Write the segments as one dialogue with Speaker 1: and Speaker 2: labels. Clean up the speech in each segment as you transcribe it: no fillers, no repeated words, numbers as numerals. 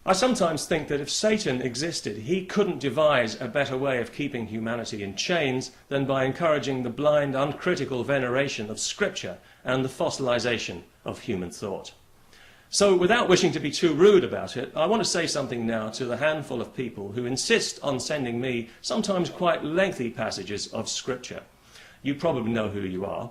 Speaker 1: I sometimes think that if Satan existed, he couldn't devise a better way of keeping humanity in chains than by encouraging the blind, uncritical veneration of Scripture and the fossilization of human thought. So, without wishing to be too rude about it, I want to say something now to the handful of people who insist on sending me sometimes quite lengthy passages of Scripture. You probably know who you are.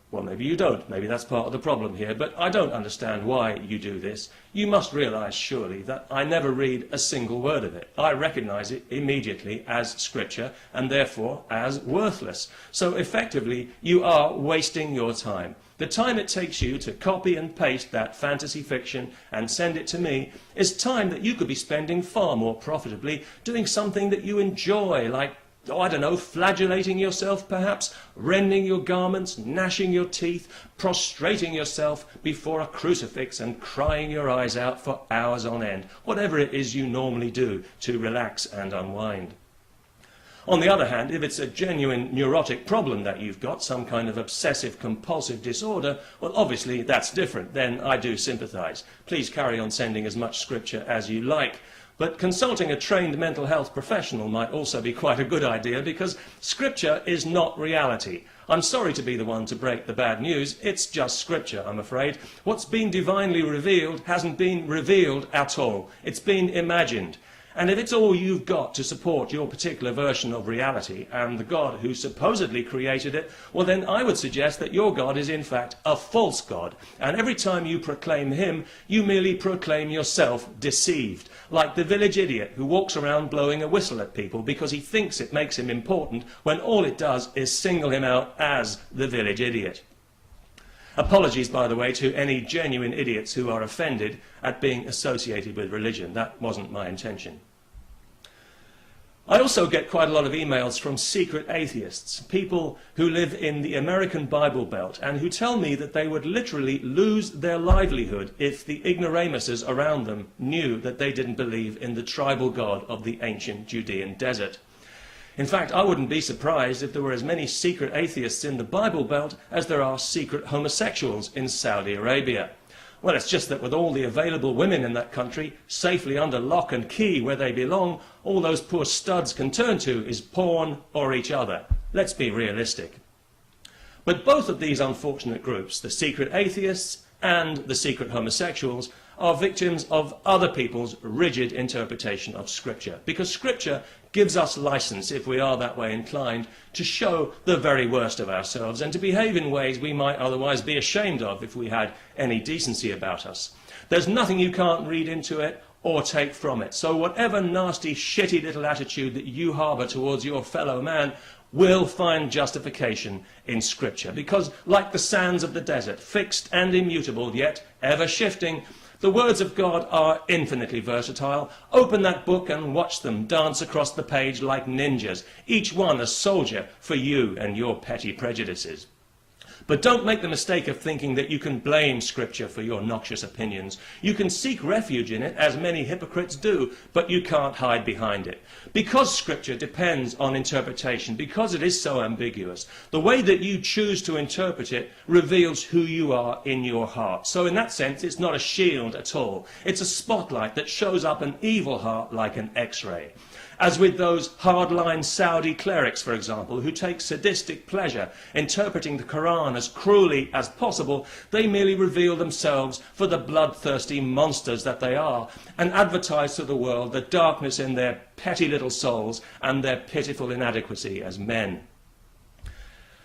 Speaker 1: Well, maybe you don't. Maybe that's part of the problem here. But I don't understand why you do this. You must realize, surely, that I never read a single word of it. I recognize it immediately as Scripture and therefore as worthless. So effectively, you are wasting your time. The time it takes you to copy and paste that fantasy fiction and send it to me is time that you could be spending far more profitably doing something that you enjoy, like, oh, I don't know, flagellating yourself perhaps, rending your garments, gnashing your teeth, prostrating yourself before a crucifix and crying your eyes out for hours on end, whatever it is you normally do to relax and unwind. On the other hand, if it's a genuine neurotic problem that you've got, some kind of obsessive-compulsive disorder, well, obviously that's different. Then I do sympathize. Please carry on sending as much Scripture as you like. But consulting a trained mental health professional might also be quite a good idea, because Scripture is not reality. I'm sorry to be the one to break the bad news. It's just Scripture, I'm afraid. What's been divinely revealed hasn't been revealed at all. It's been imagined. And if it's all you've got to support your particular version of reality and the God who supposedly created it, well then I would suggest that your God is in fact a false God. And every time you proclaim him, you merely proclaim yourself deceived. Like the village idiot who walks around blowing a whistle at people because he thinks it makes him important, when all it does is single him out as the village idiot. Apologies, by the way, to any genuine idiots who are offended at being associated with religion. That wasn't my intention. I also get quite a lot of emails from secret atheists, people who live in the American Bible Belt and who tell me that they would literally lose their livelihood if the ignoramuses around them knew that they didn't believe in the tribal God of the ancient Judean desert. In fact, I wouldn't be surprised if there were as many secret atheists in the Bible Belt as there are secret homosexuals in Saudi Arabia. Well, it's just that with all the available women in that country safely under lock and key where they belong, all those poor studs can turn to is porn or each other. Let's be realistic. But both of these unfortunate groups, the secret atheists and the secret homosexuals, are victims of other people's rigid interpretation of Scripture, because Scripture gives us license, if we are that way inclined, to show the very worst of ourselves and to behave in ways we might otherwise be ashamed of if we had any decency about us. There's nothing you can't read into it or take from it. So whatever nasty, shitty little attitude that you harbour towards your fellow man will find justification in Scripture, because like the sands of the desert, fixed and immutable, yet ever shifting, the words of God are infinitely versatile. Open that book and watch them dance across the page like ninjas, each one a soldier for you and your petty prejudices. But don't make the mistake of thinking that you can blame Scripture for your noxious opinions. You can seek refuge in it, as many hypocrites do, but you can't hide behind it. Because Scripture depends on interpretation, because it is so ambiguous, the way that you choose to interpret it reveals who you are in your heart. So in that sense, it's not a shield at all. It's a spotlight that shows up an evil heart like an X-ray. As with those hardline Saudi clerics, for example, who take sadistic pleasure interpreting the Quran as cruelly as possible, they merely reveal themselves for the bloodthirsty monsters that they are and advertise to the world the darkness in their petty little souls and their pitiful inadequacy as men.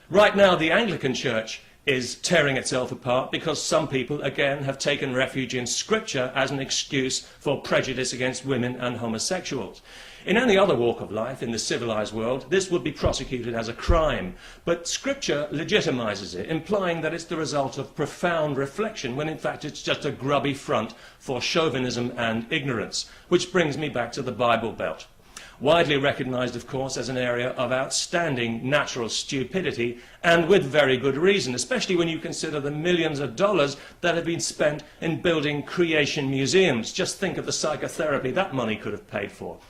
Speaker 1: Right now, the Anglican Church is tearing itself apart because some people, again, have taken refuge in Scripture as an excuse for prejudice against women and homosexuals. In any other walk of life in the civilized world, this would be prosecuted as a crime, but Scripture legitimizes it, implying that it's the result of profound reflection, when in fact it's just a grubby front for chauvinism and ignorance, which brings me back to the Bible Belt. Widely recognized, of course, as an area of outstanding natural stupidity, and with very good reason, especially when you consider the millions of dollars that have been spent in building creation museums. Just think of the psychotherapy that money could have paid for.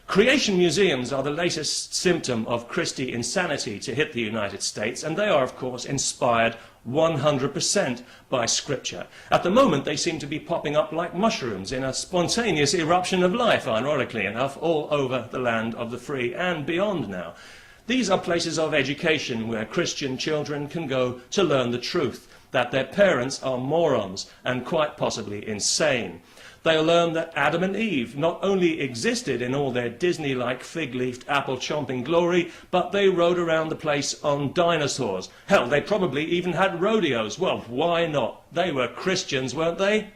Speaker 1: Creation museums are the latest symptom of Christie insanity to hit the United States, and they are, of course, inspired 100% by Scripture. At the moment, they seem to be popping up like mushrooms in a spontaneous eruption of life, ironically enough, all over the land of the free and beyond now. These are places of education where Christian children can go to learn the truth, that their parents are morons and quite possibly insane. They'll learn that Adam and Eve not only existed in all their Disney-like fig-leafed apple-chomping glory, but they rode around the place on dinosaurs. Hell, they probably even had rodeos. Well, why not? They were Christians, weren't they?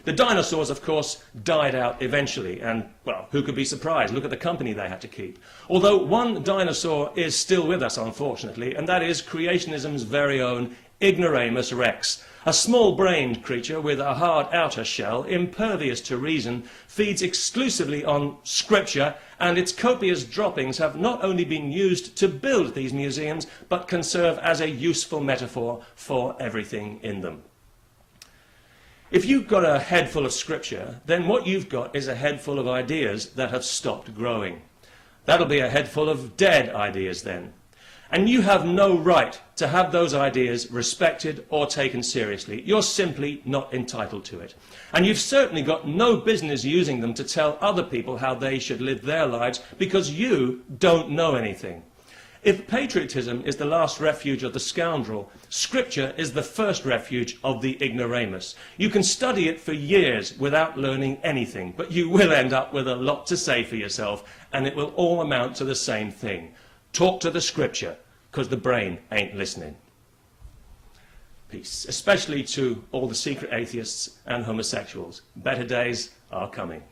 Speaker 1: The dinosaurs, of course, died out eventually, and, well, who could be surprised? Look at the company they had to keep. Although one dinosaur is still with us, unfortunately, and that is creationism's very own Ignoramus rex. A small-brained creature with a hard outer shell, impervious to reason, feeds exclusively on Scripture, and its copious droppings have not only been used to build these museums, but can serve as a useful metaphor for everything in them. If you've got a head full of Scripture, then what you've got is a head full of ideas that have stopped growing. That'll be a head full of dead ideas then. And you have no right to have those ideas respected or taken seriously. You're simply not entitled to it. And you've certainly got no business using them to tell other people how they should live their lives, because you don't know anything. If patriotism is the last refuge of the scoundrel, Scripture is the first refuge of the ignoramus. You can study it for years without learning anything, but you will end up with a lot to say for yourself, and it will all amount to the same thing. Talk to the Scripture, because the brain ain't listening. Peace, especially to all the secret atheists and homosexuals. Better days are coming.